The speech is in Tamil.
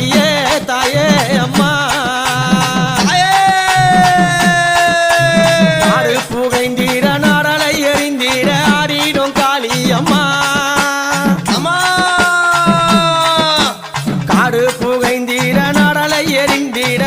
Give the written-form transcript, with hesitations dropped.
தாயே தாயே அம்மா ஆறு புகைந்தீர நாடலை எறிந்தீர ஆடிடும் காளி அம்மா காடு புகைந்தீர நாடலை எறிந்தீர